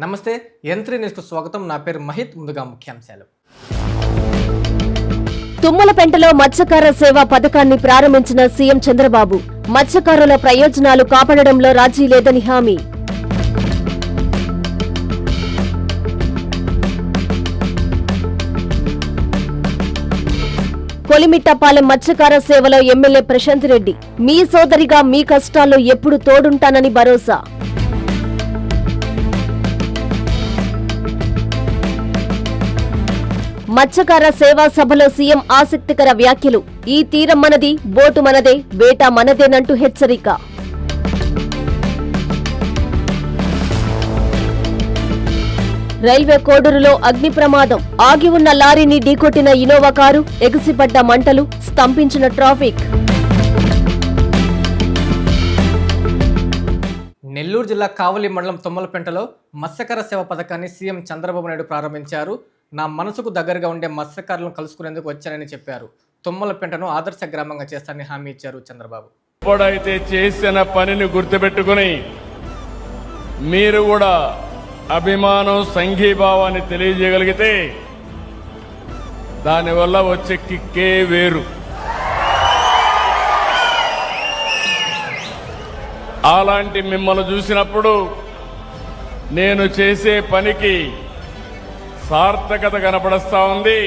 నమస్తే యంత్రి న్యూస్కు స్వాగతం. నా పేరు మహిత్. ముందుగా ముఖ్యాంశాలు. తుమ్మలపెంటలో మత్స్యకార సేవా పథకాన్ని ప్రారంభించిన సీఎం చంద్రబాబు. మత్స్యకారుల ప్రయోజనాలు కాపాడడంలో రాజీ లేదని హామీ. కొలిమిట్టపాలెం మత్స్యకార సేవలో ఎమ్మెల్యే ప్రశాంత్ రెడ్డి. మీ సోదరిగా మీ కష్టాల్లో ఎప్పుడు తోడుంటానని భరోసా. మత్స్యకార సేవా సభలో సీఎం ఆసక్తికర వ్యాఖ్యలు. ఈ తీరం మనది, బోటు మనదే, వేట మనదేనంటూ హెచ్చరిక. రైల్వే కోడూరులో అగ్ని ప్రమాదం. ఆగి ఉన్న లారీని ఢీకొట్టిన ఇనోవా కారు, ఎగిసిపడ్డ మంటలు, స్తంభించిన ట్రాఫిక్. నెల్లూరు జిల్లా కావలి మండలం తుమ్మలపెంటలో మత్స్యకార సేవ పథకాన్ని సీఎం చంద్రబాబు నాయుడు ప్రారంభించారు. నా మనసుకు దగ్గరగా ఉండే మత్స్యకారులను కలుసుకునేందుకు వచ్చానని చెప్పారు. తుమ్మలపెంటను ఆదర్శ గ్రామంగా చేస్తానని హామీ ఇచ్చారు చంద్రబాబు. ఇప్పుడైతే చేసిన పనిని గుర్తుపెట్టుకుని మీరు కూడా అభిమానం, సంఘీభావాన్ని తెలియజేయగలిగితే దానివల్ల వచ్చే కిక్కే వేరు. అలాంటి మిమ్మల్ని చూసినప్పుడు నేను చేసే పనికి సార్థకత కనపడస్తా ఉంది.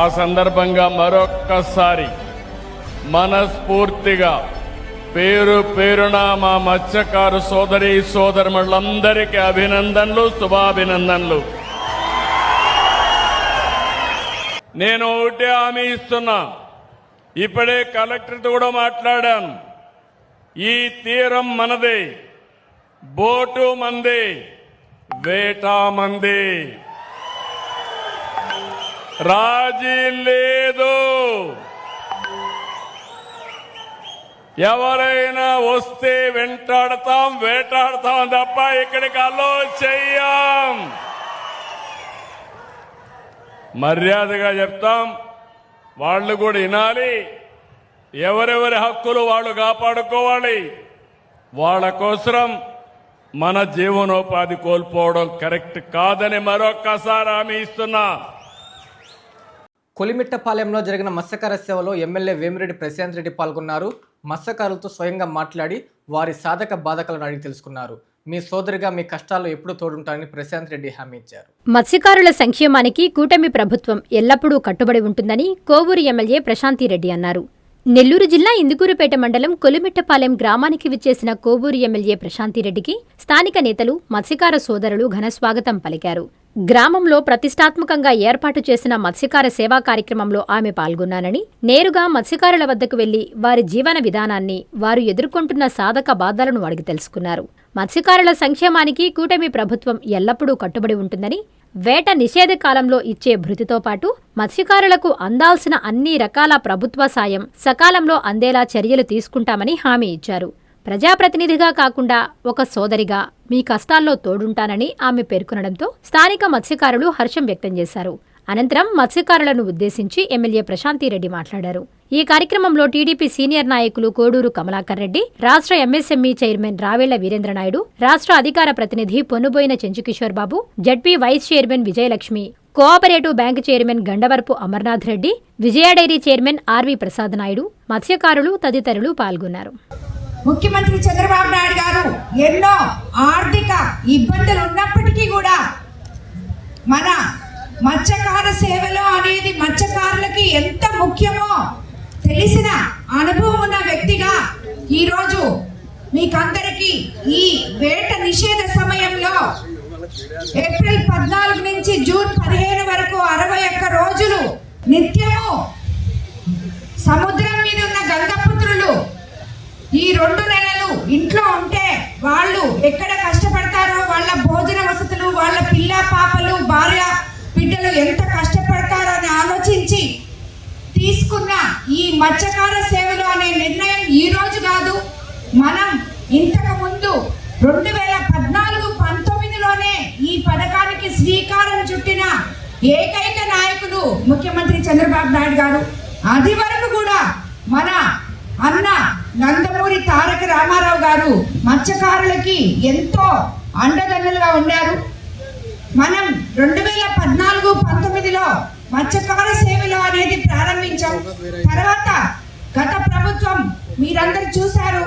ఆ సందర్భంగా మరొక్కసారి మనస్ఫూర్తిగా పేరు పేరున మా మత్స్యకారు సోదరి సోదరులందరికీ అభినందనలు, శుభాభినందనలు. నేను ఒకటే హామీ ఇస్తున్నా. ఇప్పుడే కలెక్టర్తో కూడా మాట్లాడాను. ఈ తీరం మనదే, బోటు మందే, వేట మందే, రాజీ లేదు. ఎవరైనా వస్తే వెంటాడతాం, వేటాడతాం తప్ప ఇక్కడికి అలో చెయ్యం. మర్యాదగా చెప్తాం. వాళ్ళు కూడా వినాలి. ఎవరెవరి హక్కులు వాళ్ళు కాపాడుకోవాలి. వాళ్ళ కోసం మన జీవనోపాధి కోల్పోవడం కరెక్ట్ కాదని మరొక్కసారి హామీ ఇస్తున్నా. కొలిమిట్టపాలెంలో జరిగిన మత్స్యకార సేవలో ఎమ్మెల్యే వేమిరెడ్డి ప్రశాంత్ రెడ్డి పాల్గొన్నారు. మత్స్యకారులతో స్వయంగా మాట్లాడి వారి సాధక బాధకాలను అడిగి తెలుసుకున్నారు. మీ సోదరిగా మీ కష్టాల్లో ఎప్పుడు తోడుంటారని ప్రశాంత్ రెడ్డి హామీ ఇచ్చారు. మత్స్యకారుల సంక్షేమానికి కూటమి ప్రభుత్వం ఎల్లప్పుడూ కట్టుబడి ఉంటుందని కోవూరు ఎమ్మెల్యే ప్రశాంతిరెడ్డి అన్నారు. నెల్లూరు జిల్లా ఇందుకూరుపేట మండలం కొలిమిట్టపాలెం గ్రామానికి విచ్చేసిన కోవూరు ఎమ్మెల్యే ప్రశాంతిరెడ్డికి స్థానిక నేతలు, మత్స్యకార సోదరులు ఘనస్వాగతం పలికారు. గ్రామంలో ప్రతిష్టాత్మకంగా ఏర్పాటు చేసిన మత్స్యకార సేవా కార్యక్రమంలో ఆమె పాల్గొన్నానని, నేరుగా మత్స్యకారుల వద్దకు వెళ్లి వారి జీవన విధానాన్ని, వారు ఎదుర్కొంటున్న సాధక బాధలను అడిగి తెలుసుకున్నారు. మత్స్యకారుల సంక్షేమానికి కూటమి ప్రభుత్వం ఎల్లప్పుడూ కట్టుబడి ఉంటుందని, వేట నిషేధ కాలంలో ఇచ్చే భృతితో పాటు మత్స్యకారులకు అందాల్సిన అన్ని రకాల ప్రభుత్వ సాయం సకాలంలో అందేలా చర్యలు తీసుకుంటామని హామీ ఇచ్చారు. ప్రజాప్రతినిధిగా కాకుండా ఒక సోదరిగా మీ కష్టాల్లో తోడుంటానని ఆమె పేర్కొనడంతో స్థానిక మత్స్యకారులు హర్షం వ్యక్తం చేశారు. అనంతరం మత్స్యకారులను ఉద్దేశించి ఎమ్మెల్యే ప్రశాంతిరెడ్డి మాట్లాడారు. ఈ కార్యక్రమంలో టీడీపీ సీనియర్ నాయకులు కోడూరు కమలాకర్ రెడ్డి, రాష్ట్ర ఎంఎస్ఎంఈ చైర్మన్ రావేళ్ల వీరేంద్రనాయుడు, రాష్ట్ర అధికార ప్రతినిధి Ponnuboina Chenchukishore Babu, ZP vice chairman Vijayalakshmi, cooperative bank chairman Gandavarapu Amarnath Reddy, Vijaya dairy chairman RV Prasad Naidu, మత్స్యకారులు తదితరులు పాల్గొన్నారు. ముఖ్యమంత్రి చంద్రబాబు నాయుడు గారు ఎన్నో ఆర్థిక ఇబ్బందులు ఉన్నప్పటికీ కూడా మన మత్స్యకార సేవలో అనేది మత్స్యకారులకి ఎంత ముఖ్యమో తెలిసిన అనుభవం ఉన్న వ్యక్తిగా ఈరోజు మీకందరికీ ఈ వేట నిషేధ సమయంలో ఏప్రిల్ 14 నుంచి జూన్ 15 వరకు 61 రోజులు నిత్యము సముద్రం మీద ఉన్న గంగపుత్రులు ఈ 2 నెలలు ఇంట్లో ఉంటే వాళ్ళు ఎక్కడ కష్టపడతారో, వాళ్ళ భోజన వసతులు, వాళ్ళ పిల్ల పాపలు, భార్య బిడ్డలు ఎంత కష్టపడతారో అని ఆలోచించి తీసుకున్న ఈ మత్స్యకార సేవలు అనే నిర్ణయం ఈ రోజు కాదు. మనం ఇంతకు ముందు 2014-19లోనే ఈ పథకానికి శ్రీకారం చుట్టిన ఏకైక నాయకులు ముఖ్యమంత్రి చంద్రబాబు నాయుడు గారు. అది వరకు కూడా మన అన్న నందమూరి తారక రామారావు గారు మత్స్యకారులకి ఎంతో అండదండలుగా ఉండారు. మనం 2014-19లో మత్స్యకార సేవలు అనేది ప్రారంభించాం. తర్వాత గత ప్రభుత్వం మీరందరూ చూశారు,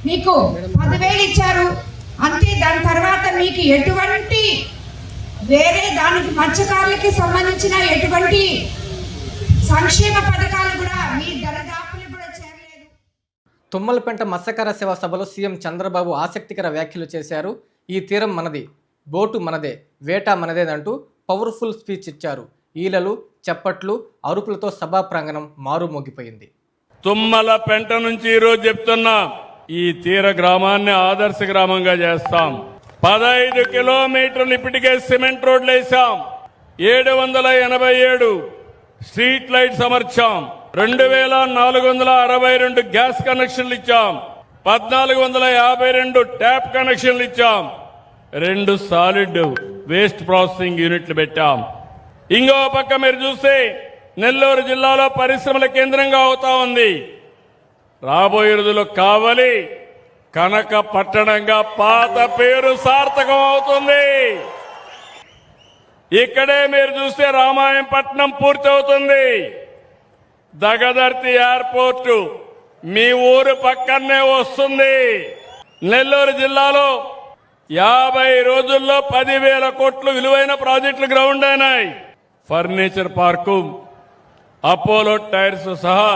మీకు 10,000 ఇచ్చారు అంతే. దాని తర్వాత మీకు ఎటువంటి వేరే దానికి మత్స్యకారులకి సంబంధించిన ఎటువంటి సంక్షేమ పథకాలు కూడా మీ దరదాపులు కూడా చేరలేదు. తుమ్మలపెంట మత్స్యకార సేవా సభలో సీఎం చంద్రబాబు ఆసక్తికర వ్యాఖ్యలు చేశారు. ఈ తీరం మనది, బోటు మనదే, వేట మనదేనంటూ పవర్ఫుల్ స్పీచ్ ఇచ్చారు. ఈలలు, చప్పట్లు, అరుపులతో సభా ప్రాంగణం మారుమోగిపోయింది. తుమ్మలపెంట నుంచి ఈరోజు చెప్తున్నా, ఈ తీర గ్రామాన్ని ఆదర్శ గ్రామంగా చేస్తాం. 15 కిలోమీటర్లు ఇప్పటికే సిమెంట్ రోడ్లు వేసాం. 787 స్ట్రీట్ లైట్స్ అమర్చాం. 2462 గ్యాస్ కనెక్షన్లు ఇచ్చాం. 1452 ట్యాప్ కనెక్షన్లు ఇచ్చాం. 2 సాలిడ్ వేస్ట్ ప్రాసెసింగ్ యూనిట్లు పెట్టాం. ఇంకో పక్క మీరు చూస్తే నెల్లూరు జిల్లాలో పరిశ్రమల కేంద్రంగా అవుతా ఉంది. రాబోయే రోజుల్లో కావలి కనక పట్టణంగా పాత పేరు సార్థకం అవుతుంది. ఇక్కడే మీరు చూస్తే రామాయంపట్నం పూర్తవుతుంది. దగదర్తి ఎయిర్పోర్టు మీ ఊరు పక్కనే వస్తుంది. నెల్లూరు జిల్లాలో 50 రోజుల్లో 10,000 కోట్లు విలువైన ప్రాజెక్టులు గ్రౌండ్ అయినాయి. ఫర్నిచర్ పార్కు, అపోలో టైర్స్ సహా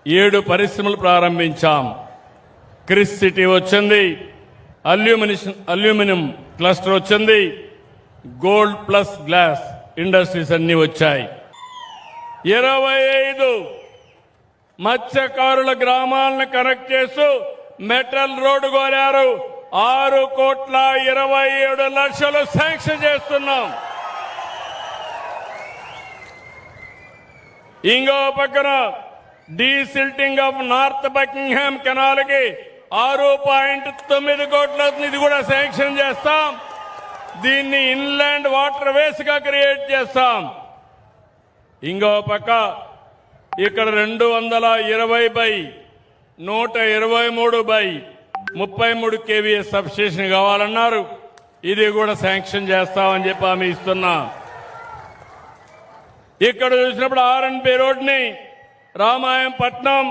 7 పరిశ్రమలు ప్రారంభించాం. క్రిస్ సిటీ వచ్చింది, అల్యూమినియం క్లస్టర్ వచ్చింది, గోల్డ్ ప్లస్ గ్లాస్ ఇండస్ట్రీస్ అన్ని వచ్చాయి. 25 మత్స్యకారుల గ్రామాలను కనెక్ట్ చేస్తూ మెటల్ రోడ్డు కోరారు. 6,27,00,000 శాంక్షన్ చేస్తున్నాం. ఇంకో పక్కన desilting of north Buckingham canal కి 6.9 కోట్ల ఇది కూడా శాంక్షన్ చేస్తాం. దీన్ని ఇన్లాండ్ వాటర్ వేస్ గా క్రియేట్ చేస్తాం. ఇంకో పక్క ఇక్కడ 220/123/33 KVA సబ్స్టేషన్ కావాలన్నారు. ఇది కూడా శాంక్షన్ చేస్తామని చెప్పి హామీ ఇస్తున్నా. ఇక్కడ చూసినప్పుడు RNP రోడ్ని Ramayapatnam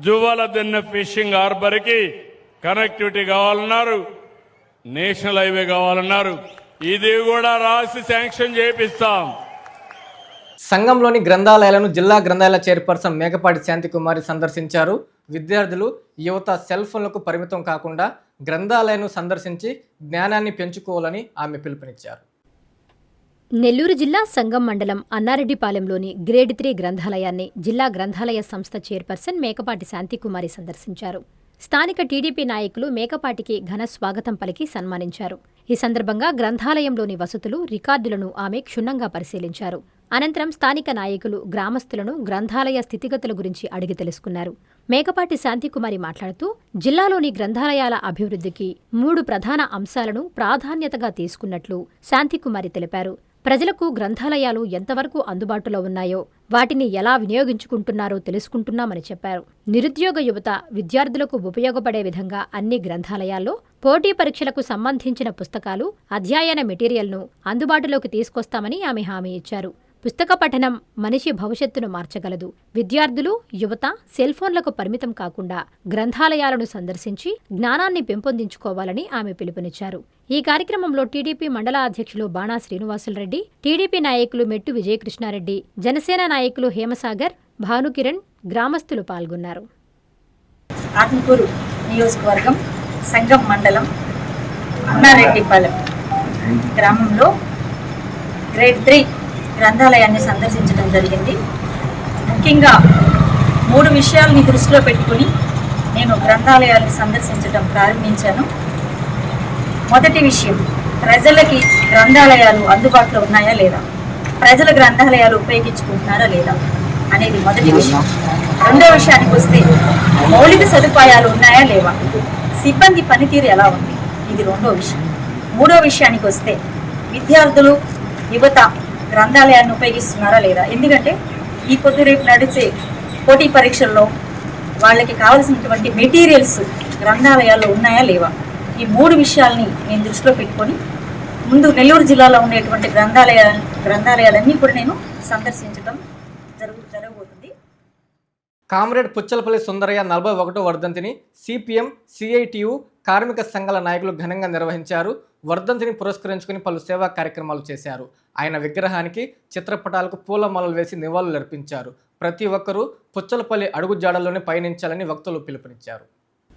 Juvvaladinne fishing harbour కి కనెక్టివిటీ కావాలన్నారు. నేషనల్ హైవే కావాలన్నారు. ఇది కూడా రాసి శాంక్షన్ చేపిస్తాం. సంఘంలోని గ్రంథాలయాలను జిల్లా గ్రంథాలయ చైర్పర్సన్ మేకపాటి శాంతికుమారి సందర్శించారు. విద్యార్థులు, యువత సెల్ ఫోన్లకు పరిమితం కాకుండా గ్రంథాలయాన్ని సందర్శించి జ్ఞానాన్ని పెంచుకోవాలని ఆమె పిలుపునిచ్చారు. నెల్లూరు జిల్లా సంగం మండలం అన్నారెడ్డిపాలెంలోని గ్రేడ్ 3 గ్రంథాలయాన్ని జిల్లా గ్రంథాలయ సంస్థ చైర్పర్సన్ మేకపాటి శాంతికుమారి సందర్శించారు. స్థానిక టీడీపీ నాయకులు మేకపాటికి ఘన స్వాగతం పలికి సన్మానించారు. ఈ సందర్భంగా గ్రంథాలయంలోని వసతులు, రికార్డులను ఆమె క్షుణ్ణంగా పరిశీలించారు. అనంతరం స్థానిక నాయకులు గ్రామస్తులను గ్రంథాలయ స్థితిగతుల గురించి అడిగి తెలుసుకున్నారు. మేకపాటి శాంతికుమారి మాట్లాడుతూ జిల్లాలోని గ్రంథాలయాల అభివృద్ధికి 3 ప్రధాన అంశాలను ప్రాధాన్యతగా తీసుకున్నట్లు శాంతికుమారి తెలిపారు. ప్రజలకు గ్రంథాలయాలు ఎంతవరకు అందుబాటులో ఉన్నాయో, వాటిని ఎలా వినియోగించుకుంటున్నారో తెలుసుకుంటున్నామని చెప్పారు. నిరుద్యోగ యువత, విద్యార్థులకు ఉపయోగపడే విధంగా అన్ని గ్రంథాలయాల్లో పోటీ పరీక్షలకు సంబంధించిన పుస్తకాలు, అధ్యయన మెటీరియల్ను అందుబాటులోకి తీసుకొస్తామని ఆమె హామీ ఇచ్చారు. పుస్తక పఠనం మనిషి భవిష్యత్తును మార్చగలదు. విద్యార్థులు, యువత సెల్ఫోన్లకు పరిమితం కాకుండా గ్రంథాలయాలను సందర్శించి జ్ఞానాన్ని పెంపొందించుకోవాలని ఆమె పిలుపునిచ్చారు. ఈ కార్యక్రమంలో టీడీపీ మండల అధ్యక్షులు బాణా శ్రీనివాసులరెడ్డి, టీడీపీ నాయకులు మెట్టు విజయకృష్ణారెడ్డి, జనసేన నాయకులు హేమసాగర్, భానుకిరణ్, గ్రామస్తులు పాల్గొన్నారు. ఆత్మకూరు నియోజకవర్గం సంగం మండలం అన్నారెడ్డిపాలెం గ్రామంలో గ్రేడ్ 3 గ్రంథాలయాన్ని సందర్శించడం జరిగింది. ముఖ్యంగా 3 విషయాలని దృష్టిలో పెట్టుకుని నేను గ్రంథాలయాన్ని సందర్శించడం ప్రారంభించాను. మొదటి విషయం, ప్రజలకి గ్రంథాలయాలు అందుబాటులో ఉన్నాయా లేదా, ప్రజల గ్రంథాలయాలు ఉపయోగించుకుంటున్నారా లేదా అనేది మొదటి విషయం. రెండో విషయానికి వస్తే మౌలిక సదుపాయాలు ఉన్నాయా లేవా, సిబ్బంది పనితీరు ఎలా ఉంది, ఇది రెండో విషయం. మూడో విషయానికి వస్తే విద్యార్థులు, యువత గ్రంథాలయాన్ని ఉపయోగిస్తున్నారా లేదా. ఎందుకంటే ఈ పొద్దు రేపు నడిచే పోటీ పరీక్షల్లో వాళ్ళకి కావాల్సినటువంటి మెటీరియల్స్ గ్రంథాలయాల్లో ఉన్నాయా లేవా, ఈ 3 విషయాల్ని నేను దృష్టిలో పెట్టుకొని ముందు నెల్లూరు జిల్లాలో ఉండేటువంటి గ్రంథాలయాలన్నీ కూడా నేను సందర్శించడం జరగబోతుంది. కామ్రేడ్ పుచ్చలపల్లి సుందరయ్య 41వ వర్ధంతిని సిపిఎం, సిఐటియు, కార్మిక సంఘాల నాయకులు ఘనంగా నిర్వహించారు. వర్ధంతిని పురస్కరించుకుని పలు సేవా కార్యక్రమాలు చేశారు. ఆయన విగ్రహానికి, చిత్రపటాలకు పూలమాలలు వేసి నివాళులు అర్పించారు. ప్రతి ఒక్కరూ పుచ్చలపల్లి అడుగుజాడల్లోనే పయనించాలని వక్తలు పిలుపునిచ్చారు.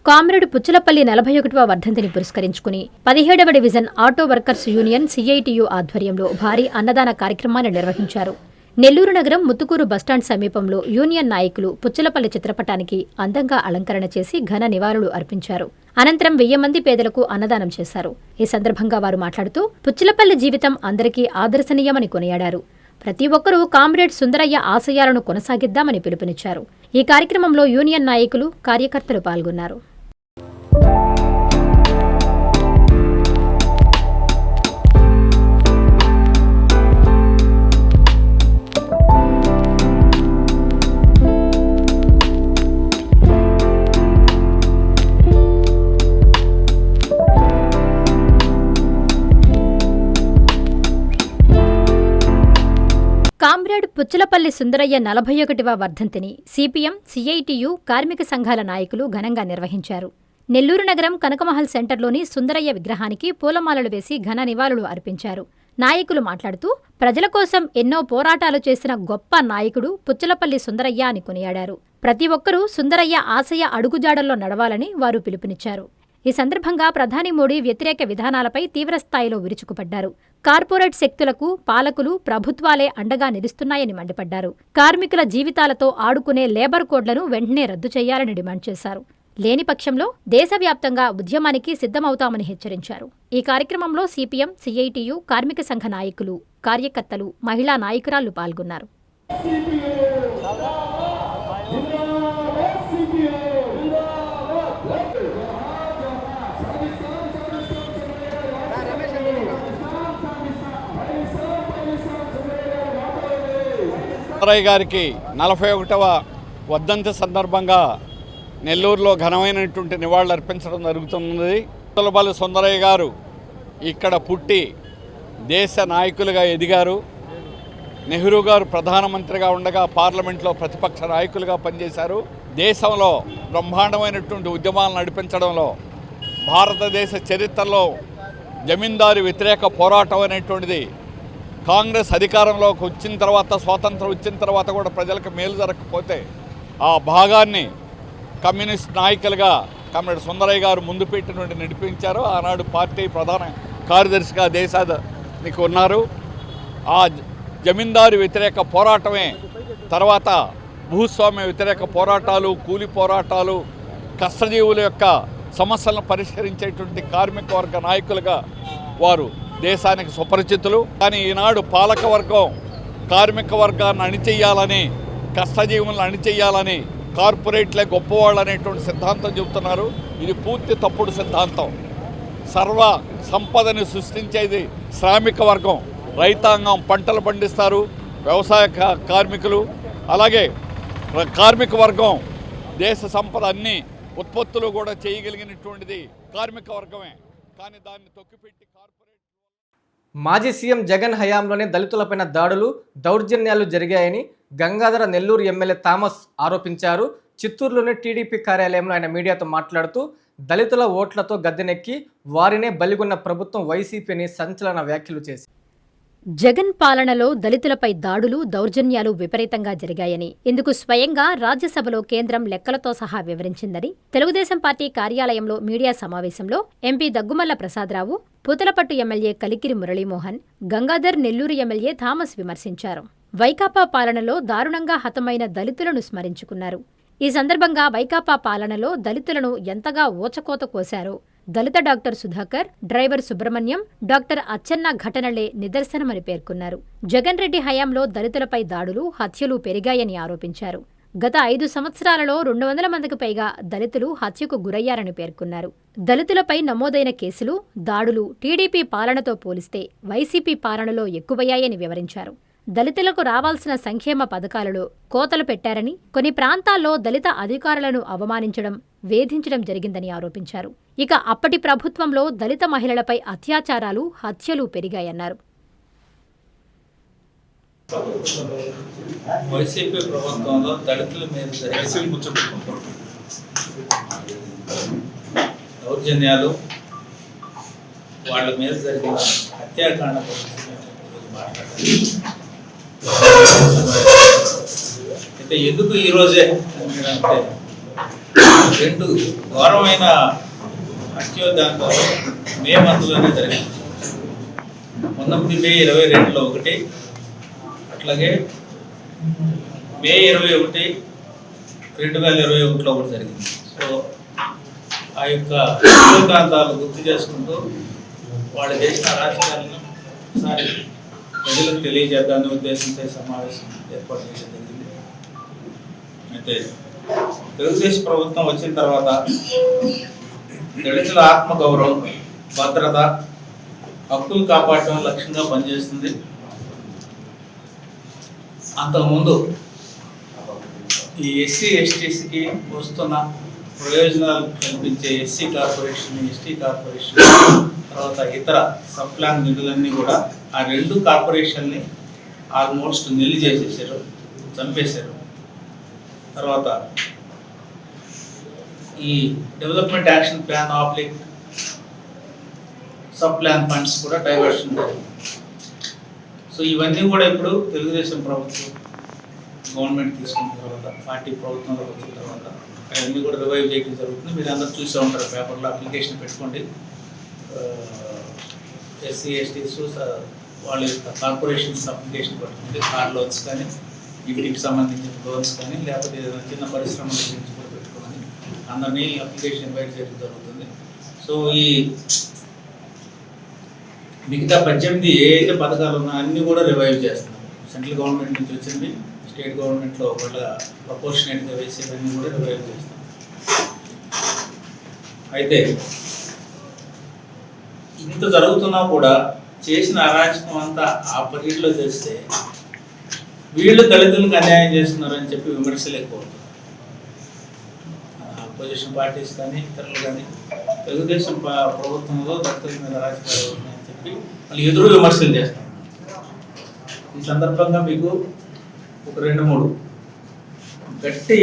కామ్రేడ్ పుచ్చలపల్లి 41వ వర్ధంతిని పురస్కరించుకుని 17వ division auto workers union CITU ఆధ్వర్యంలో భారీ అన్నదాన కార్యక్రమాన్ని నిర్వహించారు. నెల్లూరు నగరం ముత్తుకూరు బస్టాండ్ సమీపంలో యూనియన్ నాయకులు పుచ్చలపల్లి చిత్రపటానికి అందంగా అలంకరణ చేసి ఘన నివాళులు అర్పించారు. అనంతరం 1000 మంది పేదలకు అన్నదానం చేశారు. ఈ సందర్భంగా వారు మాట్లాడుతూ పుచ్చలపల్లి జీవితం అందరికీ ఆదర్శనీయమని కొనియాడారు. ప్రతి ఒక్కరూ కామ్రేడ్ సుందరయ్య ఆశయాలను కొనసాగిద్దామని పిలుపునిచ్చారు. ఈ కార్యక్రమంలో యూనియన్ నాయకులు, కార్యకర్తలు పాల్గొన్నారు. కామ్రేడ్ పుచ్చలపల్లి సుందరయ్య 41వ వర్ధంతిని సిపిఎం, సిఐటియు, కార్మిక సంఘాల నాయకులు ఘనంగా నిర్వహించారు. నెల్లూరు నగరం కనకమహల్ సెంటర్లోని సుందరయ్య విగ్రహానికి పూలమాలలు వేసి ఘన నివాళులు అర్పించారు. నాయకులు మాట్లాడుతూ ప్రజల కోసం ఎన్నో పోరాటాలు చేసిన గొప్ప నాయకుడు పుచ్చలపల్లి సుందరయ్య అని కొనియాడారు. ప్రతి ఒక్కరూ సుందరయ్య ఆశయ అడుగుజాడల్లో నడవాలని వారు పిలుపునిచ్చారు. ఈ సందర్భంగా ప్రధాని మోడీ వ్యతిరేక విధానాలపై తీవ్రస్థాయిలో విరుచుకుపడ్డారు. కార్పొరేట్ శక్తులకు పాలకులు, ప్రభుత్వాలే అండగా నిలుస్తున్నాయని మండిపడ్డారు. కార్మికుల జీవితాలతో ఆడుకునే లేబర్ కోడ్లను వెంటనే రద్దు చేయాలని డిమాండ్ చేశారు. లేని పక్షంలో దేశవ్యాప్తంగా ఉద్యమానికి సిద్ధమవుతామని హెచ్చరించారు. ఈ కార్యక్రమంలో సిపిఎం, సిఐటియు, కార్మిక సంఘ నాయకులు, కార్యకర్తలు, మహిళా నాయకురాళ్లు పాల్గొన్నారు. సుందరయ్య గారికి 41వ వర్ధంతి సందర్భంగా నెల్లూరులో ఘనమైనటువంటి నివాళులు అర్పించడం జరుగుతున్నది. పుచ్చలపల్లి సుందరయ్య గారు ఇక్కడ పుట్టి దేశ నాయకులుగా ఎదిగారు. నెహ్రూ గారు ప్రధానమంత్రిగా ఉండగా పార్లమెంట్లో ప్రతిపక్ష నాయకులుగా పనిచేశారు. దేశంలో బ్రహ్మాండమైనటువంటి ఉద్యమాలను నడిపించడంలో భారతదేశ చరిత్రలో జమీందారీ వ్యతిరేక పోరాటం అనేటువంటిది కాంగ్రెస్ అధికారంలోకి వచ్చిన తర్వాత, స్వాతంత్రం వచ్చిన తర్వాత కూడా ప్రజలకు మేలు జరగకపోతే ఆ భాగాన్ని కమ్యూనిస్ట్ నాయకులుగా కామ్రేడ్ సుందరయ్య గారు ముందు పెట్టినటువంటి నడిపించారు. ఆనాడు పార్టీ ప్రధాన కార్యదర్శిగా దేశానికి ఉన్నారు. ఆ జమీందారు వ్యతిరేక పోరాటమే తర్వాత భూస్వామ్య వ్యతిరేక పోరాటాలు, కూలి పోరాటాలు, కష్టజీవుల యొక్క సమస్యలను పరిష్కరించేటువంటి కార్మిక వర్గ నాయకులుగా వారు దేశానికి సుపరిచితులు. కానీ ఈనాడు పాలక వర్గం కార్మిక వర్గాన్ని అణిచెయ్యాలని, కష్టజీవులను అణిచెయ్యాలని, కార్పొరేట్లే గొప్పవాళ్ళు అనేటువంటి సిద్ధాంతం చెబుతున్నారు. ఇది పూర్తి తప్పుడు సిద్ధాంతం. సర్వ సంపదని సృష్టించేది శ్రామిక వర్గం, రైతాంగం, పంటలు పండిస్తారు, వ్యవసాయ కార్మికులు. అలాగే కార్మిక వర్గం దేశ సంపద అన్ని ఉత్పత్తులు కూడా చేయగలిగినటువంటిది కార్మిక వర్గమే. కానీ దాన్ని తొక్కిపెట్టి కార్పొరేట్. మాజీ సీఎం జగన్ హయాంలోనే దళితులపైన దాడులు, దౌర్జన్యాలు జరిగాయని గంగాధర నెల్లూరు ఎమ్మెల్యే థామస్ ఆరోపించారు. చిత్తూరులోని టీడీపీ కార్యాలయంలో ఆయన మీడియాతో మాట్లాడుతూ దళితుల ఓట్లతో గద్దెనెక్కి వారినే బలిగొన్న ప్రభుత్వం వైసీపీ అని సంచలన వ్యాఖ్యలు చేసి జగన్ పాలనలో దళితులపై దాడులు, దౌర్జన్యాలు విపరీతంగా జరిగాయని, ఇందుకు స్వయంగా రాజ్యసభలో కేంద్రం లెక్కలతో సహా వివరించిందని తెలుగుదేశం పార్టీ కార్యాలయంలో మీడియా సమావేశంలో MP Daggumalla Prasadarao, Puthalapattu MLA Kalikiri Muralimohan, Gangadhar Nellore MLA Thomas విమర్శించారు. వైకాపా పాలనలో దారుణంగా హతమైన దళితులను స్మరించుకున్నారు. ఈ సందర్భంగా వైకాపా పాలనలో దళితులను ఎంతగా ఊచకోత కోశారో దళిత doctor Sudhakar, driver Subrahmanyam, doctor Achchenna ఘటనలే నిదర్శనమని పేర్కొన్నారు. జగన్ రెడ్డి హయాంలో దళితులపై దాడులు, హత్యలు పెరిగాయని ఆరోపించారు. గత 5 సంవత్సరాలలో 200 మందికి పైగా దళితులు హత్యకు గురయ్యారని పేర్కొన్నారు. దళితులపై నమోదైన కేసులు, దాడులు టీడీపీ పాలనతో పోలిస్తే వైసీపీ పాలనలో ఎక్కువయ్యాయని వివరించారు. దళితులకు రావాల్సిన సంక్షేమ పథకాలలో కోతలు పెట్టారని, కొన్ని ప్రాంతాల్లో దళిత అధికారులను అవమానించడం, వేధించడం జరిగిందని ఆరోపించారు. ఇక అప్పటి ప్రభుత్వంలో దళిత మహిళలపై అత్యాచారాలు, హత్యలు పెరిగాయన్నారు. వైసీపీ ప్రభుత్వంలో దళితుల మీద జరిగే దౌర్జన్యాలు, వాళ్ళ మీద జరిగిన హత్యాకాండ గురించి మాట్లాడాలి. అయితే ఎందుకు ఈరోజే అంటే 2 ఘోరమైన హత్యోద్ధాంతాలు మే మంత్లోనే జరిగింది. 19 మే 22లో ఒకటి, అట్లాగే మే 21 2021లో ఒకటి జరిగింది. సో ఆ యొక్క హత్యోద్ధాంతాలు గుర్తు చేసుకుంటూ వాళ్ళు చేసిన అరాచకాలను ఒకసారి ప్రజలకు తెలియజేద్దామనే ఉద్దేశంతో సమావేశం ఏర్పాటు చేయడం జరిగింది. అయితే తెలుగుదేశం ప్రభుత్వం వచ్చిన తర్వాత దళితుల ఆత్మగౌరవం, భద్రత, హక్కులు కాపాడటం లక్ష్యంగా పనిచేస్తుంది. అంతకుముందు ఈ ఎస్సీ ఎస్టీసీకి వస్తున్న ప్రయోజనాలు కల్పించే ఎస్సీ కార్పొరేషన్, ఎస్టీ కార్పొరేషన్, తర్వాత ఇతర సబ్ ప్లాన్ నిధులన్నీ కూడా ఆ 2 కార్పొరేషన్ని ఆల్మోస్ట్ నిల్లు చేసేసారు, చంపేశారు. తర్వాత ఈ development action plan oblique sub plan funds కూడా డైవర్షన్ జరిగింది. సో ఇవన్నీ కూడా ఇప్పుడు తెలుగుదేశం ప్రభుత్వం గవర్నమెంట్ తీసుకున్న తర్వాత, పార్టీ ప్రభుత్వంలో వచ్చిన తర్వాత అవన్నీ కూడా రివైవ్ చేయడం జరుగుతుంది. మీరు అందరూ చూసే ఉంటారు, పేపర్లో అప్లికేషన్ పెట్టుకోండి. ఎస్సీ ఎస్టీస్ వాళ్ళ యొక్క కార్పొరేషన్స్ అప్లికేషన్ పెట్టుకోండి. కార్ లోన్స్ కానీ, ఇంటికి సంబంధించిన లోన్స్ కానీ, లేకపోతే ఏదైనా చిన్న పరిశ్రమల గురించి కూడా పెట్టుకోమని అందరినీ అప్లికేషన్ ఇన్వైట్ చేయడం జరుగుతుంది. సో ఈ మిగతా 18 ఏ అయితే పథకాలు ఉన్నాయో అన్నీ కూడా రివైవ్ చేస్తున్నాం. సెంట్రల్ గవర్నమెంట్ నుంచి వచ్చింది, స్టేట్ గవర్నమెంట్లో వాళ్ళ ప్రపోర్షనేట్గా వేసేవన్నీ కూడా రివైవ్ చేస్తాం. అయితే ఇంత జరుగుతున్నా కూడా చేసిన అరాచకం అంతా ఆ పరీక్షలో చేస్తే వీళ్ళు దళితులకు అన్యాయం చేస్తున్నారని చెప్పి విమర్శలు ఎక్కువ అవుతుంది. అపోజిషన్ పార్టీస్ కానీ, ఇతరులు కానీ తెలుగుదేశం ప్రభుత్వంలో దళితుల మీద అరాచకాలు ఉన్నాయని చెప్పి వాళ్ళు ఎదురు విమర్శలు చేస్తారు. ఈ సందర్భంగా మీకు ఒక 2-3 గట్టి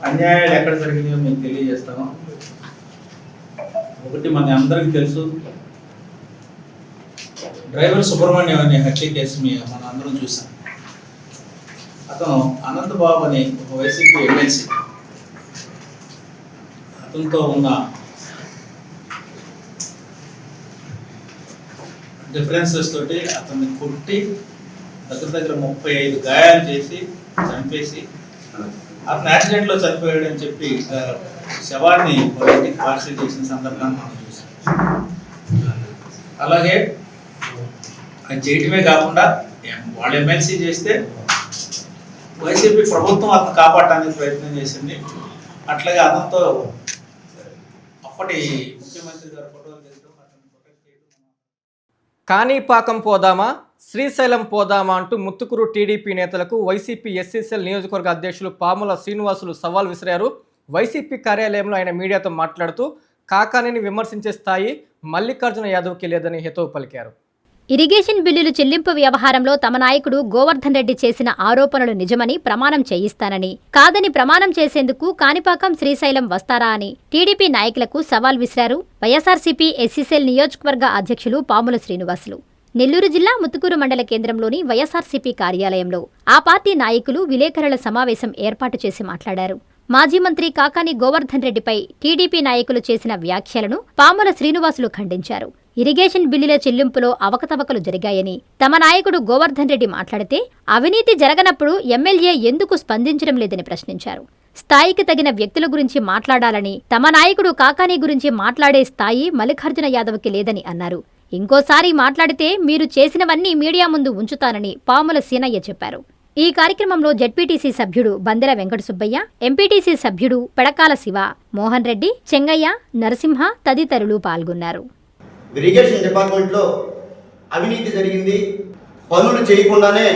అన్యాయాలు ఎక్కడ జరిగినాయో మీకు తెలియజేస్తాను. ఒకటి మన అందరికీ తెలుసు, డ్రైవర్ సుబ్రహ్మణ్యం అనే హత్య కేసు మనం అందరం చూసాం. అతను అనంతబాబు అనే ఒక వైసీపీ ఎమ్మెల్సీ, అతనితో ఉన్న డిఫరెన్సెస్ తోటి అతన్ని కొట్టి దగ్గర 35 గాయాలు చేసి చంపేసి అతను యాక్సిడెంట్లో చనిపోయాడని చెప్పి శవాన్ని పార్సల్ చేసిన సందర్భాన్ని మనం చూసాం. అలాగే అది చేయటమే కాకుండా వాళ్ళు ఎమ్మెల్సీ చేస్తే వైసీపీ ప్రభుత్వం అతను కాపాడటానికి ప్రయత్నం చేసింది. అట్లాగే అతనితో అప్పటి ముఖ్యమంత్రి గారు ఫోటోలు తీయడం, అతను ప్రొటెక్ట్ చేయడం. కాణిపాకం పోదామా, శ్రీశైలం పోదామా అంటూ ముత్తుకూరు టీడీపీ నేతలకు వైసీపీ ఎస్సీసీఎల్ నియోజకవర్గ అధ్యక్షులు పాముల శ్రీనివాసులు సవాల్ విసిరారు. వైసీపీ కార్యాలయంలో ఆయన మీడియాతో మాట్లాడుతూ కాకానిని విమర్శించే స్థాయి మల్లికార్జున యాదవ్కి లేదని హితవు పలికారు. ఇరిగేషన్ బిల్లులు చెల్లింపు వ్యవహారంలో తమ నాయకుడు గోవర్ధన్ రెడ్డి చేసిన ఆరోపణలు నిజమని ప్రమాణం చేయిస్తానని, కాదని ప్రమాణం చేసేందుకు కాణిపాకం శ్రీశైలం వస్తారా అని టీడీపీ నాయకులకు సవాల్ విసిరారు వైఎస్ఆర్సీపీ ఎస్సీసీఎల్ నియోజకవర్గ అధ్యక్షులు పాముల శ్రీనివాసులు. నెల్లూరు జిల్లా ముత్తుకూరు మండల కేంద్రంలోని వైఎస్ఆర్సీపీ కార్యాలయంలో ఆ పార్టీ నాయకులు విలేకరుల సమావేశం ఏర్పాటు చేసి మాట్లాడారు. మాజీ మంత్రి కాకాని గోవర్ధన్ రెడ్డిపై టీడీపీ నాయకులు చేసిన వ్యాఖ్యలను పాముల శ్రీనివాసులు ఖండించారు. ఇరిగేషన్ బిల్లుల చెల్లింపులో అవకతవకలు జరిగాయని తమ నాయకుడు గోవర్ధన్ రెడ్డి మాట్లాడితే అవినీతి జరగనప్పుడు ఎమ్మెల్యే ఎందుకు స్పందించడం లేదని ప్రశ్నించారు. స్థాయికి తగిన వ్యక్తుల గురించి మాట్లాడాలని తమ నాయకుడు కాకాని గురించి మాట్లాడే స్థాయి మల్లికార్జున యాదవ్కి లేదని అన్నారు. ఇంకోసారి మాట్లాడితే మీరు చేసినవన్నీ మీడియా ముందు ఉంచుతానని పాముల సీనయ్య చెప్పారు. ఈ కార్యక్రమంలో జెడ్పీటీసీ సభ్యుడు బందెల వెంకట సుబ్బయ్య, ఎంపీటీసీ సభ్యుడు పెడకాల శివ, మోహన్ రెడ్డి, చెంగయ్య, నరసింహ తదితరులు పాల్గొన్నారు. ఇరిగేషన్ డిపార్ట్మెంట్లో అవినీతి జరిగింది. పనులు చేయకుండానే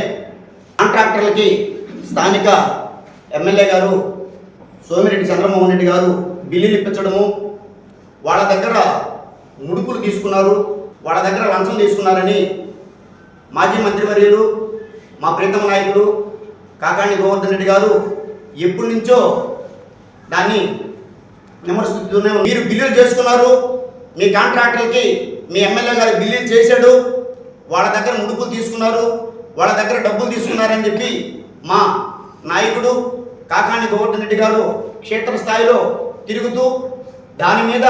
కాంట్రాక్టర్లకి స్థానిక ఎమ్మెల్యే గారు సోమిరెడ్డి చంద్రమోహన్ రెడ్డి గారు బిల్లులు ఇప్పించడము, వాళ్ళ దగ్గర ముడుపులు తీసుకున్నారు, వాళ్ళ దగ్గర లంచం తీసుకున్నారని మాజీ మంత్రివర్యులు మా ప్రీతమ నాయకుడు కాకాణి గోవర్ధన్ రెడ్డి గారు ఎప్పటి నుంచో దాన్ని విమర్శిస్తూనే మీరు బిల్లులు చేసుకున్నారు, మీ కాంట్రాక్టర్లకి మీ ఎమ్మెల్యే గారు బిల్లులు చేశాడు, వాళ్ళ దగ్గర ముడుపులు తీసుకున్నారు, వాళ్ళ దగ్గర డబ్బులు తీసుకున్నారని చెప్పి మా నాయకుడు కాకాణి గోవర్ధన్ రెడ్డి గారు క్షేత్రస్థాయిలో తిరుగుతూ దాని మీద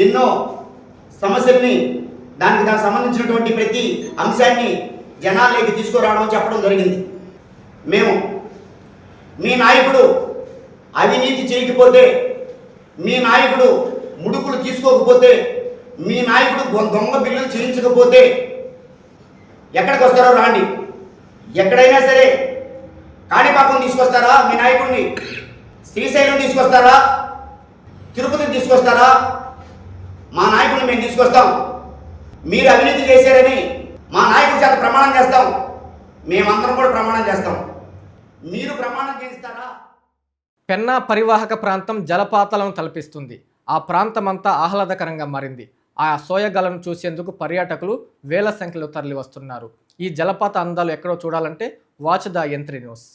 ఎన్నో సమస్యల్ని దానికి సంబంధించినటువంటి ప్రతి అంశాన్ని జనాల్లోకి తీసుకురావడం చెప్పడం జరిగింది. మేము మీ నాయకుడు అవినీతి చేయకపోతే, మీ నాయకుడు ముడుపులు తీసుకోకపోతే, మీ నాయకుడు దొంగ బిల్లులు చేయించకపోతే ఎక్కడికి వస్తారో రాండి. ఎక్కడైనా సరే కాణిపాకం తీసుకొస్తారా మీ నాయకుడిని, శ్రీశైలం తీసుకొస్తారా, తిరుపతి తీసుకొస్తారా, మా నాయకుడిని మేము తీసుకొస్తాం. మీరు అవినీతి చేశారని మా నాయకుడి చేత ప్రమాణం చేస్తాం, మేమందరం కూడా ప్రమాణం చేస్తాం. మీరు ప్రమాణం చేస్తారా? పెన్నా పరివాహక ప్రాంతం జలపాతాలను తలపిస్తుంది. ఆ ప్రాంతమంతా ఆహ్లాదకరంగా మారింది. ఆ సోయగాలను చూసేందుకు పర్యాటకులు వేల సంఖ్యలో తరలి వస్తున్నారు. ఈ జలపాత అందాలు ఎక్కడో చూడాలంటే వాచ్ ద ఎంత్రీ న్యూస్.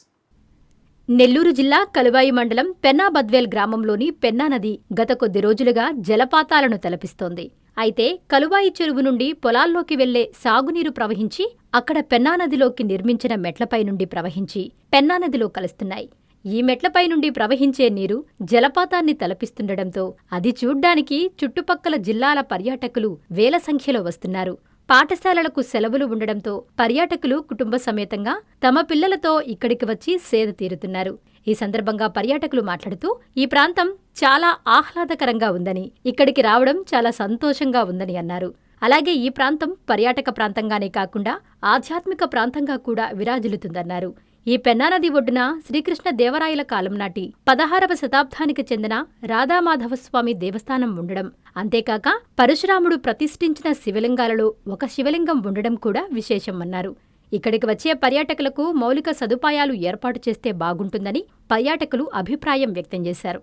నెల్లూరు జిల్లా కలువాయి మండలం పెన్నా బద్వేల్ గ్రామంలోని పెన్నా నది గత కొద్ది రోజులుగా జలపాతాలను తలపిస్తోంది. అయితే కలువాయి చెరువు నుండి పొలాల్లోకి వెళ్లే సాగునీరు ప్రవహించి అక్కడ పెన్నా నదిలోకి నిర్మించిన మెట్లపై నుండి ప్రవహించి పెన్నా నదిలో కలుస్తున్నాయి. ఈ మెట్లపై నుండి ప్రవహించే నీరు జలపాతాన్ని తలపిస్తుండటంతో అది చూడ్డానికి చుట్టుపక్కల జిల్లాల పర్యాటకులు వేల సంఖ్యలో వస్తున్నారు. పాఠశాలలకు సెలవులు ఉండడంతో పర్యాటకులు కుటుంబ సమేతంగా తమ పిల్లలతో ఇక్కడికి వచ్చి సేద తీరుతున్నారు. ఈ సందర్భంగా పర్యాటకులు మాట్లాడుతూ ఈ ప్రాంతం చాలా ఆహ్లాదకరంగా ఉందని, ఇక్కడికి రావడం చాలా సంతోషంగా ఉందని అన్నారు. అలాగే ఈ ప్రాంతం పర్యాటక ప్రాంతంగానే కాకుండా ఆధ్యాత్మిక ప్రాంతంగా కూడా విరాజిల్లుతుందన్నారు. ఈ పెన్నా నది ఒడ్డున శ్రీకృష్ణ దేవరాయల కాలం నాటి 16వ శతాబ్దానికి చెందిన రాధామాధవస్వామి దేవస్థానం ఉండడం, అంతేకాక పరశురాముడు ప్రతిష్ఠించిన శివలింగాలలో ఒక శివలింగం ఉండడం కూడా విశేషమన్నారు. ఇక్కడికి వచ్చే పర్యాటకులకు మౌలిక సదుపాయాలు ఏర్పాటు చేస్తే బాగుంటుందని పర్యాటకులు అభిప్రాయం వ్యక్తం చేశారు.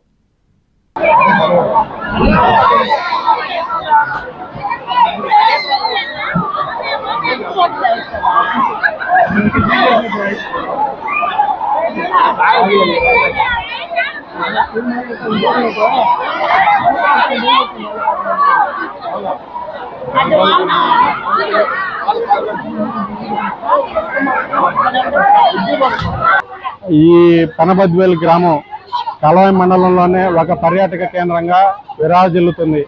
ఈ పెనబద్వేల్ గ్రామం కలవాయి మండలంలోనే ఒక పర్యాటక కేంద్రంగా విరాజిల్లుతుంది.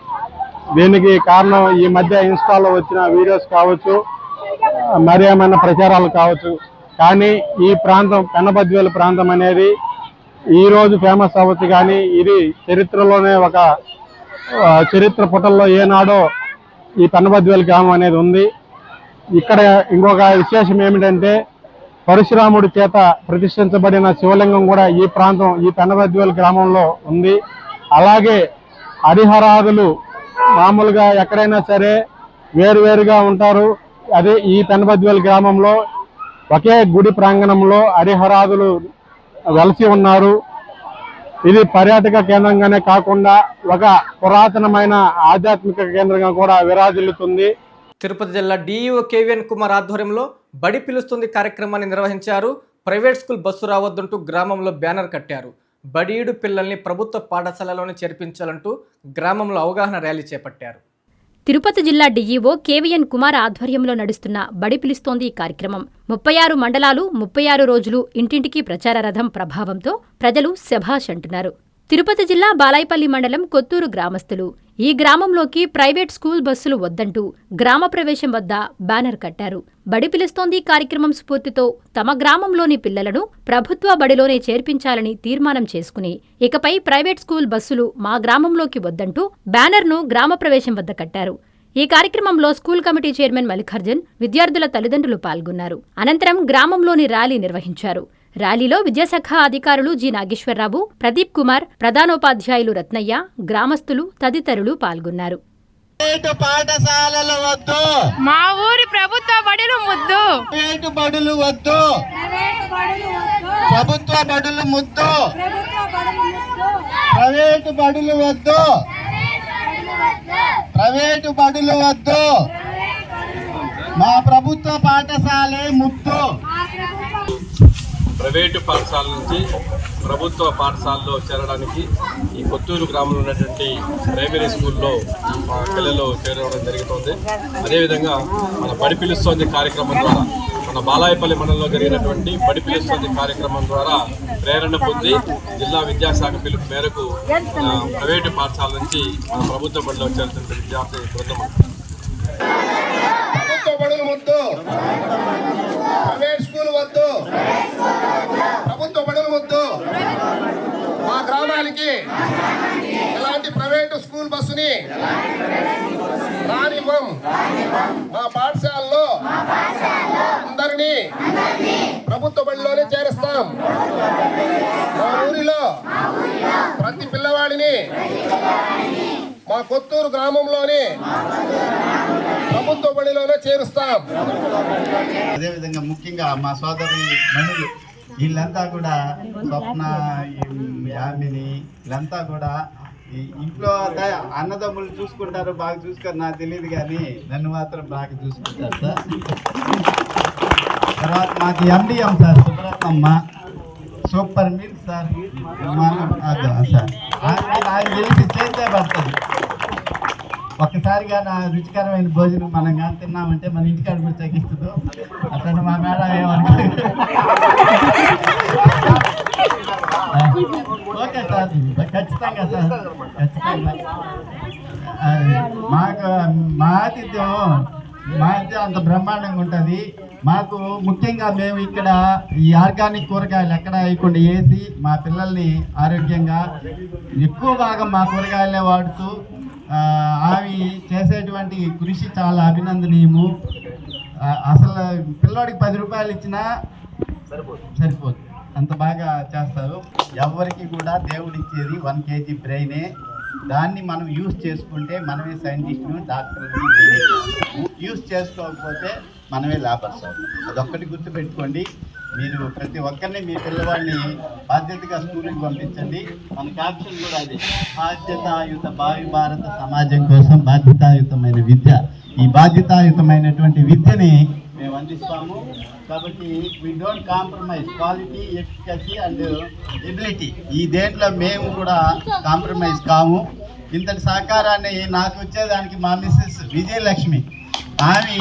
దీనికి కారణం ఈ మధ్య ఇన్స్టాలో వచ్చిన వీడియోస్ కావచ్చు, మరి ఏమైనా ప్రచారాలు కావచ్చు. కానీ ఈ ప్రాంతం పెనబద్వేల్ ప్రాంతం అనేది ఈరోజు ఫేమస్ అవ్వచ్చు, కానీ ఇది చరిత్రలోనే ఒక చరిత్ర పుటల్లో ఏనాడో ఈ పెనబద్వేల్ గ్రామం అనేది ఉంది. ఇక్కడ ఇంకొక విశేషం ఏమిటంటే పరశురాముడి చేత ప్రతిష్ఠించబడిన శివలింగం కూడా ఈ ప్రాంతం ఈ పెనబద్వేల్ గ్రామంలో ఉంది. అలాగే హరిహరాదులు మామూలుగా ఎక్కడైనా సరే వేరువేరుగా ఉంటారు. అదే ఈ పెనబద్వేల్ గ్రామంలో ఒకే గుడి ప్రాంగణంలో హరిహరాదులు వెలసి ఉన్నారు. ఇది పర్యాటక కేంద్రంగానే కాకుండా ఒక పురాతనమైన ఆధ్యాత్మిక కేంద్రంగా కూడా విరాజిల్లుతుంది. తిరుపతి జిల్లా డిఈఓ కేవీఎన్ కుమార్ ఆధ్వర్యంలో బడి పిలుస్తుంది కార్యక్రమాన్ని నిర్వహించారు. ప్రైవేట్ స్కూల్ బస్సు రావద్దంటూ గ్రామంలో బ్యానర్ కట్టారు. బడియుడు పిల్లల్ని ప్రభుత్వ పాఠశాలలోనే చేర్పించాలంటూ గ్రామంలో అవగాహన ర్యాలీ చేపట్టారు. తిరుపతి జిల్లా డీఈఓ కేవీఎన్ కుమార్ ఆధ్వర్యంలో నడుస్తున్న బడి పిలుస్తోంది ఈ కార్యక్రమం 36 మండలాలు 36 రోజులు ఇంటింటికి ప్రచార రథం ప్రభావంతో ప్రజలు శభాష్ అంటున్నారు. తిరుపతి జిల్లా బాలాయపల్లి మండలం కొత్తూరు గ్రామస్తులు ఈ గ్రామంలోకి ప్రైవేట్ స్కూల్ బస్సులు వద్దంటూ గ్రామ ప్రవేశం వద్ద బ్యానర్ కట్టారు. బడి పిలుస్తోంది కార్యక్రమం స్ఫూర్తితో తమ గ్రామంలోని పిల్లలను ప్రభుత్వ బడిలోనే చేర్పించాలని తీర్మానం చేసుకుని ఇకపై ప్రైవేట్ స్కూల్ బస్సులు మా గ్రామంలోకి వద్దంటూ బ్యానర్ను గ్రామ ప్రవేశం వద్ద కట్టారు. ఈ కార్యక్రమంలో స్కూల్ కమిటీ చైర్మన్ మల్లికార్జున్, విద్యార్థుల తల్లిదండ్రులు పాల్గొన్నారు. అనంతరం గ్రామంలోని ర్యాలీ నిర్వహించారు. ర్యాలీలో విద్యాశాఖ అధికారులు జి నాగేశ్వరరావు, ప్రదీప్ కుమార్, ప్రధానోపాధ్యాయులు రత్నయ్య, గ్రామస్తులు తదితరులు పాల్గొన్నారు. ప్రైవేటు పాఠశాలలు వద్దు, మా ఊరి ప్రభుత్వ బడులు ముద్దు, ప్రైవేటు బడులు వద్దు, ప్రభుత్వ బడులు ముద్దు, ప్రైవేటు బడులు వద్దు, ప్రైవేటు బడులు వద్దు, మా ప్రభుత్వ పాఠశాలే ముద్దు. ప్రైవేటు పాఠశాల నుంచి ప్రభుత్వ పాఠశాలలో చేరడానికి ఈ కొత్తూరు గ్రామంలో ఉన్నటువంటి ప్రైమరీ స్కూల్లో మా పిల్లలు చేరడం జరుగుతుంది. అదేవిధంగా మన బడి పిలుస్తోంది కార్యక్రమం ద్వారా మన బాలాయపల్లి మండలంలో జరిగినటువంటి బడి పిలుస్తోంది కార్యక్రమం ద్వారా ప్రేరణ పొంది జిల్లా విద్యాశాఖ పిలుపు మేరకు ప్రైవేటు పాఠశాల నుంచి మన ప్రభుత్వ బడిలో చేరుతున్న విద్యార్థి బృందం. ప్రభుత్వ బడులు వద్దు, ప్రైవేట్ స్కూల్ వద్దు, ప్రభుత్వ బడులు వద్దు. మా గ్రామానికి ఎలాంటి ప్రైవేటు స్కూల్ బస్సుని రానివ్వం. మా పాఠశాలలో అందరినీ ప్రభుత్వ బడిలోనే చేరుస్తాం. మా ఊరిలో ప్రతి పిల్లవాడిని మా కొత్తూరు గ్రామంలోని ప్రభుత్వ బడిలోనే చేరుస్తాం. అదేవిధంగా ముఖ్యంగా మా సోదరి మణులు వీళ్ళంతా కూడా స్వప్న, యామిని వీళ్ళంతా కూడా ఇంట్లో అన్నదమ్ములు చూసుకుంటారు, బాగా చూసుకొని నాకు తెలియదు కానీ నన్ను మాత్రం బాగా చూసుకుంటారు సార్. తర్వాత మాకు MDM sir Subrathamma super meal sir. Sir నాకు తెలిసి చేస్తే పడుతుంది. ఒక్కసారిగా నా రుచికరమైన భోజనం మనం కానీ తిన్నామంటే మన ఇంటికాడ కూడా తగ్గిస్తుందో అట్లా మా మేడం ఏమన్నా. ఓకే సార్, ఖచ్చితంగా సార్, ఖచ్చితంగా. మాకు మా ఆతిథ్యం అంత బ్రహ్మాండంగా ఉంటుంది. మాకు ముఖ్యంగా మేము ఇక్కడ ఈ ఆర్గానిక్ కూరగాయలు ఎక్కడ వేయకుండా వేసి మా పిల్లల్ని ఆరోగ్యంగా ఎక్కువ భాగం మా కూరగాయలే వాడుతూ అవి చేసేటువంటి కృషి చాలా అభినందనీయము. అసలు పిల్లోడికి 10 రూపాయలు ఇచ్చినా సరిపోదు, అంత బాగా చేస్తారు. ఎవరికి కూడా దేవుడిచ్చేది 1 kg బ్రెయినే. దాన్ని మనం యూజ్ చేసుకుంటే మనమే సైంటిస్టులు, డాక్టర్లు. యూజ్ చేసుకోకపోతే మనమే లాభర్స్ అవుతాం. అదొక్కటి గుర్తుపెట్టుకోండి. మీరు ప్రతి ఒక్కరిని మీ పిల్లవాడిని బాధ్యతగా స్కూల్కి పంపించండి. మన క్యాప్షన్ కూడా అది, బాధ్యతాయుత భావి భారత సమాజం కోసం బాధ్యతాయుతమైన విద్య. ఈ బాధ్యతాయుతమైనటువంటి విద్యని మేము అందిస్తాము. కాబట్టి we don't compromise quality, efficacy and ability. ఈ దేంట్లో మేము కూడా కాంప్రమైజ్ కాము. ఇంతటి సహకారాన్ని నాకు వచ్చేదానికి మా మిస్సెస్ విజయలక్ష్మి ఆమె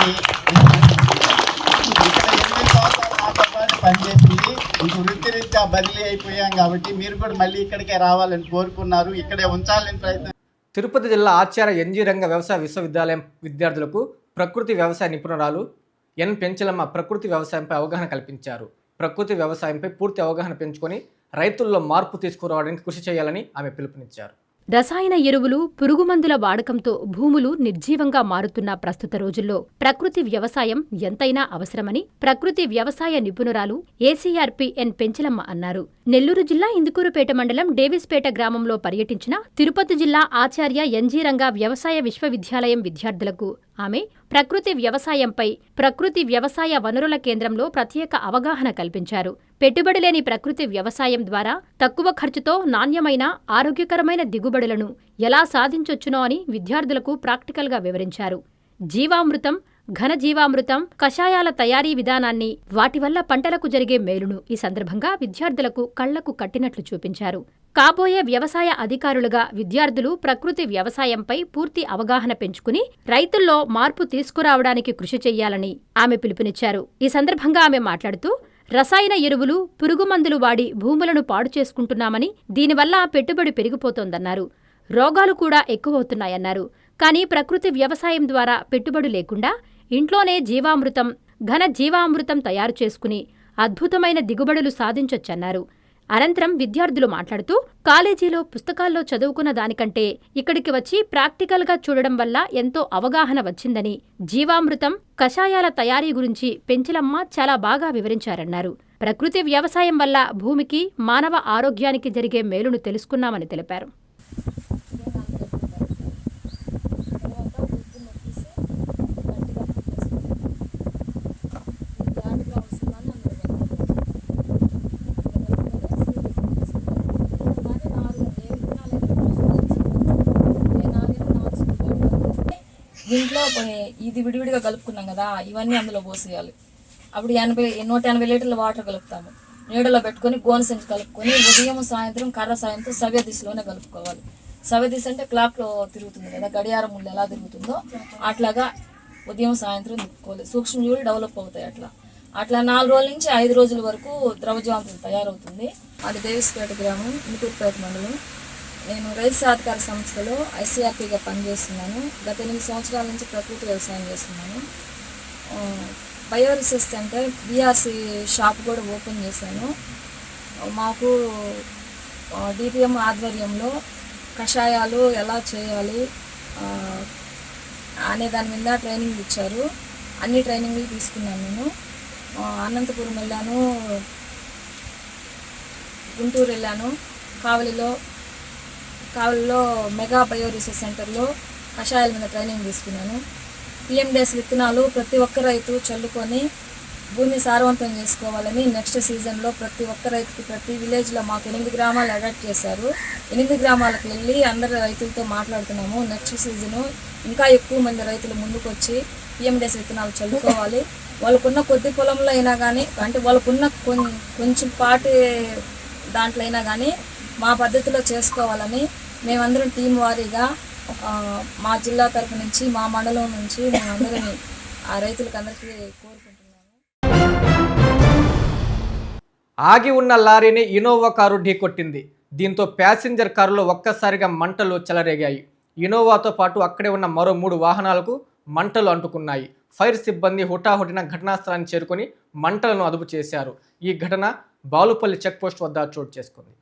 పనిచేసింది. ఇంక వృత్తిరీత్యా బదిలీ అయిపోయాం కాబట్టి మీరు కూడా మళ్ళీ ఇక్కడికే రావాలని కోరుకున్నారు. ఇక్కడే ఉంచాలని ప్రయత్నం. తిరుపతి జిల్లా ఆచార్య ఎన్జీ రంగ వ్యవసాయ విశ్వవిద్యాలయం విద్యార్థులకు ప్రకృతి వ్యవసాయ నిపుణురాలు ఎన్ పెంచలమ్మ ప్రకృతి వ్యవసాయంపై అవగాహన కల్పించారు. ప్రకృతి వ్యవసాయంపై పూర్తి అవగాహన పెంచుకొని రైతుల్లో మార్పు తీసుకురావడానికి కృషి చేయాలని ఆమె పిలుపునిచ్చారు. రసాయన ఎరువులు, పురుగుమందుల వాడకంతో భూములు నిర్జీవంగా మారుతున్న ప్రస్తుత రోజుల్లో ప్రకృతి వ్యవసాయం ఎంతైనా అవసరమని ప్రకృతి వ్యవసాయ నిపుణురాలు ఏసీఆర్పీ ఎన్ పెంచలమ్మ అన్నారు. నెల్లూరు జిల్లా ఇందుకూరుపేట మండలం డేవిస్పేట గ్రామంలో పర్యటించిన తిరుపతి జిల్లా ఆచార్య ఎన్జీ రంగ వ్యవసాయ విశ్వవిద్యాలయం విద్యార్థులకు ఆమె ప్రకృతి వ్యవసాయంపై ప్రకృతి వ్యవసాయ వనరుల కేంద్రంలో ప్రత్యేక అవగాహన కల్పించారు. పెట్టుబడి లేని ప్రకృతి వ్యవసాయం ద్వారా తక్కువ ఖర్చుతో నాణ్యమైన, ఆరోగ్యకరమైన దిగుబడులను ఎలా సాధించొచ్చునో అని విద్యార్థులకు ప్రాక్టికల్గా వివరించారు. జీవామృతం, ఘనజీవామృతం, కషాయాల తయారీ విధానాన్ని, వాటి వల్ల పంటలకు జరిగే మేలును ఈ సందర్భంగా విద్యార్థులకు కళ్లకు కట్టినట్లు చూపించారు. కాబోయే వ్యవసాయ అధికారులుగా విద్యార్థులు ప్రకృతి వ్యవసాయంపై పూర్తి అవగాహన పెంచుకుని రైతుల్లో మార్పు తీసుకురావడానికి కృషి చెయ్యాలని ఆమె పిలుపునిచ్చారు. ఈ సందర్భంగా ఆమె మాట్లాడుతూ, రసాయన ఎరువులు, పురుగుమందులు వాడి భూములను పాడు చేసుకుంటున్నామని, దీనివల్ల పెట్టుబడి పెరిగిపోతోందన్నారు. రోగాలు కూడా ఎక్కువవుతున్నాయన్నారు. కానీ ప్రకృతి వ్యవసాయం ద్వారా పెట్టుబడి లేకుండా ఇంట్లోనే జీవామృతం, ఘన జీవామృతం తయారు చేసుకుని అద్భుతమైన దిగుబడులు సాధించొచ్చన్నారు. అనంతరం విద్యార్థులు మాట్లాడుతూ, కాలేజీలో పుస్తకాల్లో చదువుకున్న దానికంటే ఇక్కడికి వచ్చి ప్రాక్టికల్గా చూడడం వల్ల ఎంతో అవగాహన వచ్చిందని, జీవామృతం, కషాయాల తయారీ గురించి పెంచలమ్మ చాలా బాగా వివరించారన్నారు. ప్రకృతి వ్యవసాయం వల్ల భూమికి, మానవ ఆరోగ్యానికి జరిగే మేలును తెలుసుకున్నామని తెలిపారు. దీంట్లో ఇది విడివిడిగా కలుపుకున్నాం కదా, ఇవన్నీ అందులో పోసేయాలి. అప్పుడు 180 లీటర్ల వాటర్ కలుపుతాము. నీడలో పెట్టుకొని గోనె సంచి కలుపుకొని ఉదయం సాయంత్రం కర్ర సాయంత్రం సవ్య దిశలోనే కలుపుకోవాలి. సవ్య దిశ అంటే క్లాక్లో తిరుగుతుంది కదా, గడియారం ముళ్ళు ఎలా తిరుగుతుందో అట్లాగా ఉదయం సాయంత్రం తిప్పుకోవాలి. సూక్ష్మజీవులు డెవలప్ అవుతాయి. అట్లా 4 రోజుల నుంచి 5 రోజుల వరకు ద్రవజాంతం తయారవుతుంది. అది దేవిస్పేట గ్రామం, ఇంకూరుపేట మండలం. నేను రైతు సహకార సంస్థలో ఐసీఆర్పీగా పనిచేస్తున్నాను. గత 8 సంవత్సరాల నుంచి ప్రకృతి వ్యవసాయం చేస్తున్నాను. Bio research centre BRC shop కూడా ఓపెన్ చేశాను. మాకు డిపిఎం ఆధ్వర్యంలో కషాయాలు ఎలా చేయాలి అనే దాని మీద ట్రైనింగ్ ఇచ్చారు. అన్ని ట్రైనింగ్లు తీసుకున్నాను. నేను అనంతపురం వెళ్ళాను, గుంటూరు వెళ్ళాను, కావలిలో మెగా బయో రీసెర్చ్ సెంటర్లో కషాయాల మీద ట్రైనింగ్ తీసుకున్నాను. పిఎండిఎస్ విత్తనాలు ప్రతి ఒక్క రైతు చల్లుకొని భూమి సారవంతం చేసుకోవాలని నెక్స్ట్ సీజన్లో ప్రతి ఒక్క రైతుకి ప్రతి విలేజ్లో మాకు 8 గ్రామాలు అడాప్ట్ చేశారు. 8 గ్రామాలకు వెళ్ళి అందరు రైతులతో మాట్లాడుతున్నాము. నెక్స్ట్ సీజను ఇంకా ఎక్కువ మంది రైతులు ముందుకు వచ్చి పిఎండిఎస్ విత్తనాలు చల్లుకోవాలి. వాళ్ళకున్న కొద్ది పొలంలో అయినా కానీ, అంటే వాళ్ళకున్న కొంచెం పాటి దాంట్లో అయినా కానీ మా పద్ధతిలో చేసుకోవాలని మేమందరం టీం వారీగా మా జిల్లా తరఫు నుంచి, మా మండలం నుంచి మేమందరం ఆ రైతులకు అందరికీ కోరుకుంటున్నాము. ఆగి ఉన్న లారీని ఇనోవా కారు ఢీకొట్టింది. దీంతో ప్యాసింజర్ కారులో ఒక్కసారిగా మంటలు చెలరేగాయి. ఇనోవాతో పాటు అక్కడే ఉన్న మరో 3 వాహనాలకు మంటలు అంటుకున్నాయి. ఫైర్ సిబ్బంది హుటాహుటిన ఘటనా స్థలాన్ని చేరుకొని మంటలను అదుపు చేశారు. ఈ ఘటన బాలుపల్లి చెక్పోస్ట్ వద్ద చోటు చేసుకుంది.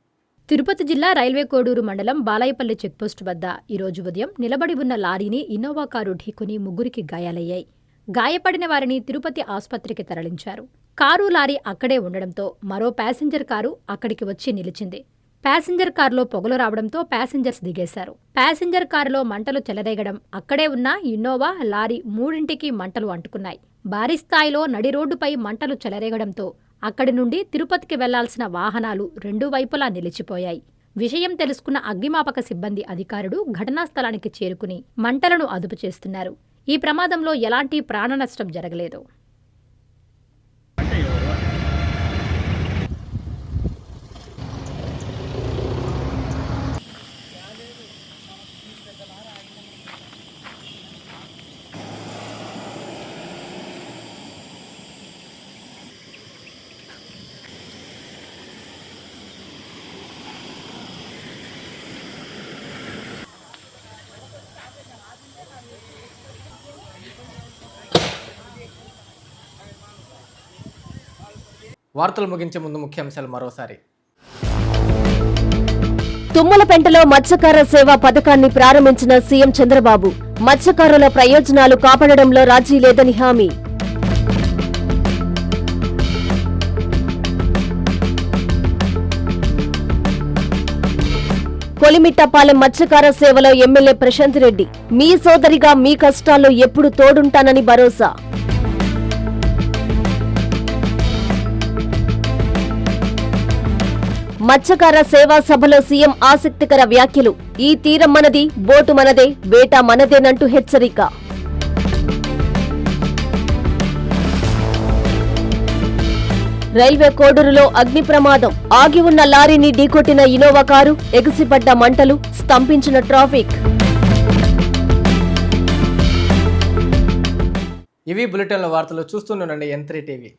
తిరుపతి జిల్లా రైల్వే కోడూరు మండలం బాలాయపల్లి చెక్పోస్టు వద్ద ఈరోజు ఉదయం నిలబడి ఉన్న లారీని ఇన్నోవా కారు ఢీకొని 3కి గాయాలయ్యాయి. గాయపడిన వారిని తిరుపతి ఆసుపత్రికి తరలించారు. కారు లారీ అక్కడే ఉండడంతో మరో ప్యాసింజర్ కారు అక్కడికి వచ్చి నిలిచింది. ప్యాసింజర్ కారులో పొగలు రావడంతో ప్యాసింజర్స్ దిగేశారు. ప్యాసింజర్ కారులో మంటలు చెలరేగడం, అక్కడే ఉన్న ఇన్నోవా లారీ 3ంటికి మంటలు అంటుకున్నాయి. భారీ స్థాయిలో నడి రోడ్డుపై మంటలు చెలరేగడంతో అక్కడి నుండి తిరుపతికి వెళ్లాల్సిన వాహనాలు 2 వైపులా నిలిచిపోయాయి. విషయం తెలుసుకున్న అగ్నిమాపక సిబ్బంది అధికారులు ఘటనా స్థలానికి చేరుకుని మంటలను అదుపు చేస్తున్నారు. ఈ ప్రమాదంలో ఎలాంటి ప్రాణ నష్టం జరగలేదు. వార్తలు ముగించే ముందు ముఖ్యాంశాలు మరోసారి. తుమ్మలపెంటలో మత్స్యకార సేవా పథకాన్ని ప్రారంభించిన సీఎం చంద్రబాబు. మత్స్యకారుల ప్రయోజనాలు కాపాడడంలో రాజీ లేదని హామీ. కొలిమిట్టపాలెం మత్స్యకార సేవలో ఎమ్మెల్యే ప్రశాంత్ రెడ్డి. మీ సోదరిగా మీ కష్టాల్లో ఎప్పుడు తోడుంటానని భరోసా. మత్స్యకార సేవా సభలో సీఎం ఆసక్తికర వ్యాఖ్యలు. ఈ తీరం మనది, బోటు మనదే, వేట మనదేనంటూ హెచ్చరిక. రైల్వే కోడూరులో అగ్ని ప్రమాదం. ఆగి ఉన్న లారీని ఢీకొట్టిన ఇనోవా కారు, ఎగిసిపడ్డ మంటలు, స్తంభించిన ట్రాఫిక్. ఇవి బులెటిన్ల వార్తలు. చూస్తూనే ఉండండి N3 టీవీ.